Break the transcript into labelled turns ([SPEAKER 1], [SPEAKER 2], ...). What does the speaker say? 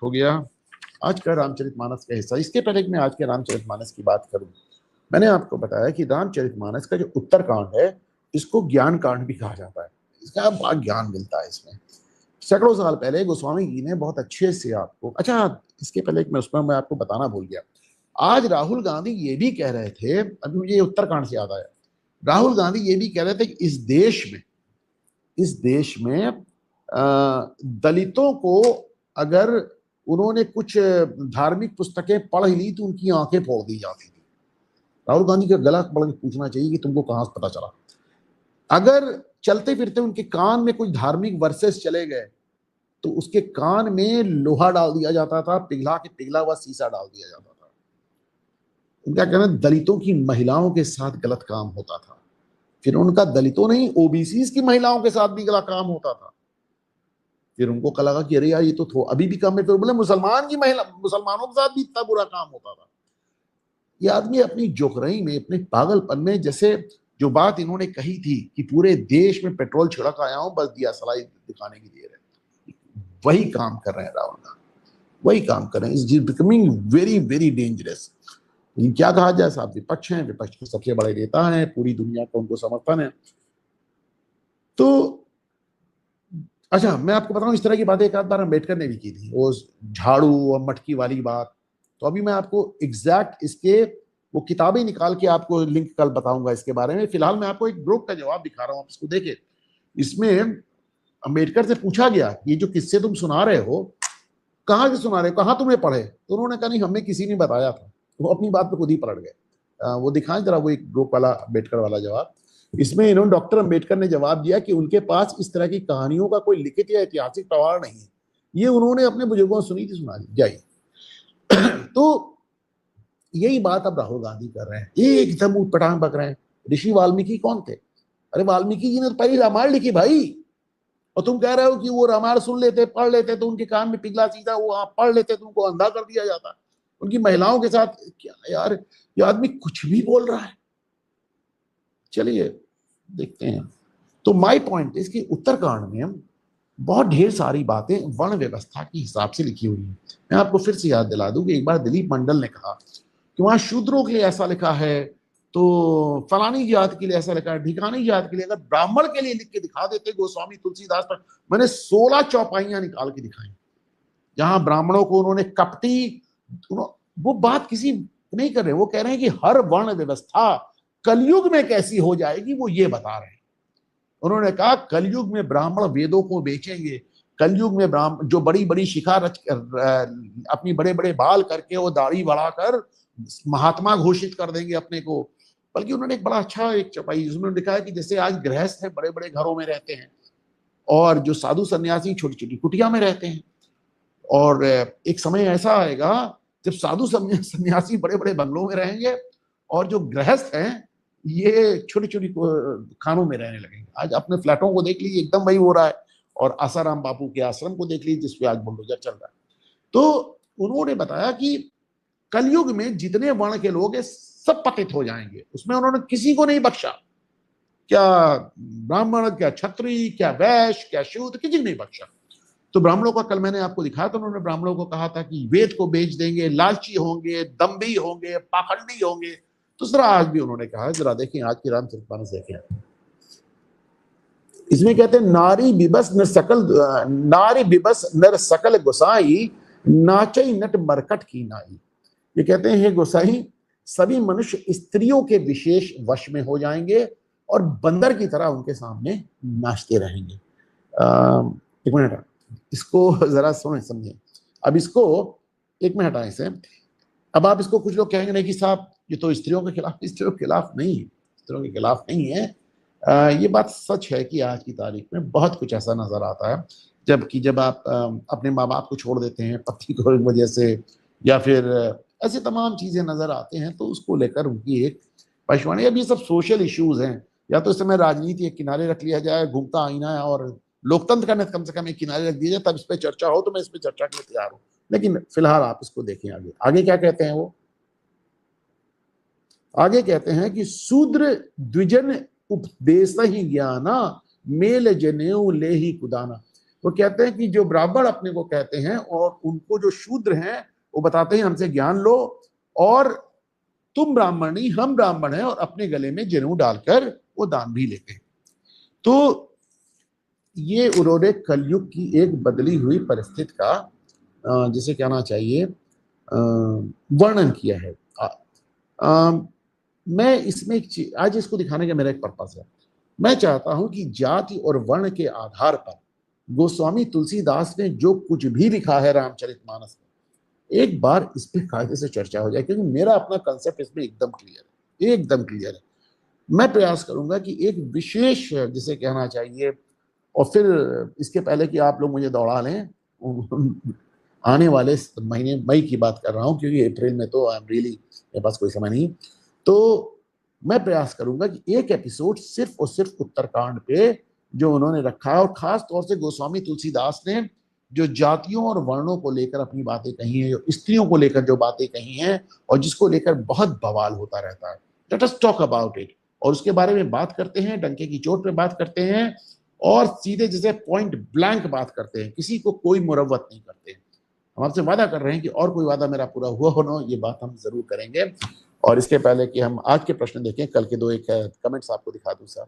[SPEAKER 1] हो गया आज का रामचरितमानस का हिस्सा। इसके पहले कि मैं आज के रामचरितमानस की बात करूं, मैंने आपको बताया कि रामचरितमानस का जो उत्तरकांड है इसको ज्ञान कांड भी कहा जाता है। इसका बहुत ज्ञान मिलता है इसमें। सैकड़ों साल पहले गोस्वामी जी ने बहुत अच्छे से आपको, अच्छा इसके पहले मैं आपको बताना भूल गया, आज राहुल गांधी ये भी कह रहे थे, अभी मुझे उत्तरकांड से याद आया, राहुल गांधी ये भी कह रहे थे कि इस देश में दलितों को अगर उन्होंने कुछ धार्मिक पुस्तकें पढ़ ली तो उनकी आंखें फोड़ दी जाती थी। राहुल गांधी का गला पकड़ के पूछना चाहिए कि तुमको कहां से पता चला। अगर चलते फिरते उनके कान में कुछ धार्मिक वर्सेस चले गए तो उसके कान में लोहा डाल दिया जाता था, पिघला के पिघला हुआ शीशा डाल दिया जाता था। उनका कहना दलितों की महिलाओं के साथ गलत काम होता था। फिर उनका दलितों नहीं ओबीसी की महिलाओं के साथ भी गलत काम होता था। फिर उनको लगा कि अरे यार ये तो अभी भी कम है। फिर बोले मुसलमानों के साथ भी इतना बुरा काम होता था। ये आदमी अपनी जोकरई में, अपने पागलपन में, जैसे जो बात इन्होंने कही थी कि पूरे देश में पेट्रोल छिड़क आया हूं बस दिया सलाई दिखाने की देर है, वही काम कर रहे हैं राहुल गांधी, वही काम कर रहे हैं। Is becoming very very dangerous. क्या कहा जाए साहब, विपक्ष हैं, विपक्ष के सबसे बड़े नेता हैं, पूरी दुनिया का उनको समर्थन है। तो अच्छा मैं आपको बताऊं, इस तरह की बातें एक आध बार अम्बेडकर ने भी की थी, वो झाड़ू और मटकी वाली बात। तो अभी मैं आपको एग्जैक्ट इसके वो किताबें निकाल के आपको लिंक कल बताऊंगा इसके बारे में। फिलहाल मैं आपको एक ग्रुप का जवाब दिखा रहा हूं, आप इसको देखें। इसमें अम्बेडकर से पूछा गया ये जो किस्से तुम सुना रहे हो कहाँ से सुना रहे हो, कहाँ तुमने पढ़े? तो उन्होंने कहा नहीं हमें किसी ने बताया था। वो अपनी बात पे खुद ही पलट गए। वो दिखाएं जरा वो एक ग्रुप वाला अम्बेडकर वाला जवाब। इसमें इन्होंने डॉक्टर अम्बेडकर ने जवाब दिया कि उनके पास इस तरह की कहानियों का कोई लिखित या ऐतिहासिक प्रमाण नहीं है, ये उन्होंने अपने बुजुर्गों से सुनी थी, सुना दी जाइए। तो यही बात अब राहुल गांधी कर रहे हैं, एकदम उटपटांग बक रहे हैं। ऋषि वाल्मीकि कौन थे? अरे वाल्मीकि जी ने तो पहली रामायण लिखी भाई, और तुम कह रहे हो कि वो रामायण सुन लेते, पढ़ लेते तो उनके कान में पिघला सीधा, वो आप पढ़ लेते तो उनको अंधा कर दिया जाता। उनकी महिलाओं के साथ क्या यार, ये आदमी कुछ भी बोल रहा है। चलिए देखते हैं। तो माय पॉइंट इसकी उत्तरकांड में बहुत ढेर सारी बातें वर्ण व्यवस्था के हिसाब से लिखी हुई है। मैं आपको फिर से याद दिला दूं कि एक बार दिलीप मंडल ने कहा कि वहां शूद्रों के लिए ऐसा लिखा है, तो फलानी जात के लिए ऐसा लिखा है, ढिकानी जात के लिए। अगर ब्राह्मण के लिए लिख के दिखा देते गोस्वामी तुलसीदास पर, मैंने 16 चौपाइयां निकाल के दिखाई जहां ब्राह्मणों को उन्होंने कपटी, वो बात किसी नहीं कर रहे, वो कह रहे हैं कि हर वर्ण व्यवस्था कलयुग में कैसी हो जाएगी वो ये बता रहे हैं। उन्होंने कहा कलयुग में ब्राह्मण वेदों को बेचेंगे, कलयुग में ब्राह्मण जो बड़ी बड़ी शिखा रच अपनी बड़े बड़े बाल करके वो दाढ़ी बढ़ाकर महात्मा घोषित कर देंगे अपने को। बल्कि उन्होंने एक बड़ा अच्छा एक चौपाई जिसमें लिखा है कि जैसे आज गृहस्थ है बड़े बड़े घरों में रहते हैं और जो साधु सन्यासी छोटी छोटी कुटिया में रहते हैं, और एक समय ऐसा आएगा जब साधु सन्यासी बड़े बड़े बंगलों में रहेंगे और जो गृहस्थ हैं ये छोटी छोटी खानों में रहने लगेंगे। आज अपने फ्लैटों को देख लीजिए, एकदम वही हो रहा है। और आसाराम बापू के आश्रम को देख लीजिए जिसपे आज बुलडोजर चल रहा है। तो उन्होंने बताया कि कलयुग में जितने वर्ण के लोग हैं सब पतित हो जाएंगे, उसमें उन्होंने किसी को नहीं बख्शा, क्या ब्राह्मण, क्या क्षत्रिय, क्या वैश्य, क्या शूद्र, किसी को नहीं बख्शा। तो ब्राह्मणों का कल मैंने आपको दिखाया था, उन्होंने ब्राह्मणों को कहा था कि वेद को बेच देंगे, लालची होंगे, दम्भी होंगे, पाखंडी होंगे। तो जरा आज भी उन्होंने कहा, जरा देखें आज की रामचरितमानस देखें। इसमें कहते हैं नारी बिबस नर सकल गोसाई नाचई नट मरकट की नाई। ये कहते हैं गोसाई सभी मनुष्य स्त्रियों के विशेष वश में हो जाएंगे और बंदर की तरह उनके सामने नाचते रहेंगे। एक मिनट इसको जरा समझे। अब इसको एक मिनट हटाएं इसे। अब आप इसको, कुछ लोग कहेंगे नहीं कि साहब ये तो स्त्रियों के खिलाफ, स्त्रियों के खिलाफ नहीं, स्त्रियों के खिलाफ नहीं है। ये बात सच है कि आज की तारीख में बहुत कुछ ऐसा नजर आता है जब आप अपने माँ बाप को छोड़ देते हैं पति को वजह से, या फिर ऐसे तमाम चीजें नजर आते हैं, तो उसको लेकर उनकी एक परेशानी। अब ये सब सोशल इश्यूज हैं, या तो इस समय राजनीति एक किनारे रख लिया जाए, घूमता आईना है, और लोकतंत्र का कम से कम एक किनारे रख दिया जाए, तब इस पर चर्चा हो तो मैं इस पर चर्चा के लिए तैयार हूँ। लेकिन फिलहाल आप इसको देखें आगे। आगे क्या कहते हैं वो? आगे कहते हैं कि शूद्र द्विजन उपदेश ही ज्ञाना मेल जनेऊ ले ही कुदाना। वो कहते हैं कि जो ब्राह्मण अपने को कहते हैं और उनको जो शूद्र हैं वो बताते हैं हमसे ज्ञान लो, और तुम ब्राह्मण नहीं हम ब्राह्मण हैं, और अपने गले में जनेऊ डालकर वो दान भी लेते हैं। तो ये उन्होंने कलयुग की एक बदली हुई परिस्थिति का जिसे कहना चाहिए वर्णन किया है। मैं इसमें आज इसको दिखाने का मेरा एक पर्पस है। मैं चाहता हूं कि जाति और वर्ण के आधार पर गोस्वामी तुलसीदास ने जो कुछ भी लिखा है रामचरितमानस में, एक बार इस पे कायदे से चर्चा हो जाए, क्योंकि मेरा अपना कंसेप्ट इसमें एकदम क्लियर है, एकदम क्लियर है। मैं प्रयास करूंगा कि एक विशेष जिसे कहना चाहिए, और फिर इसके पहले कि आप लोग मुझे दौड़ा लें, आने वाले महीने मई की बात कर रहा हूं, क्योंकि अप्रैल में तो आई एम रियली मेरे पास कोई समय नहीं। तो मैं प्रयास करूंगा कि एक एपिसोड सिर्फ और सिर्फ उत्तरकांड पे जो उन्होंने रखा है, और खास तौर से गोस्वामी तुलसीदास ने जो जातियों और वर्णों को लेकर अपनी बातें कही हैं, जो स्त्रियों को लेकर जो बातें कही हैं, और जिसको लेकर बहुत बवाल होता रहता है, let us talk about it. और उसके बारे में बात करते हैं, डंके की चोट पे बात करते हैं, और सीधे जैसे पॉइंट ब्लैंक बात करते हैं, किसी को कोई मुरव्वत नहीं करते हैं। हम आपसे वादा कर रहे हैं कि और कोई वादा मेरा पूरा हुआ हो ना, ये बात हम जरूर करेंगे। और इसके पहले कि हम आज के प्रश्न देखें, कल के दो एक कमेंट्स आपको दिखा दूं सर।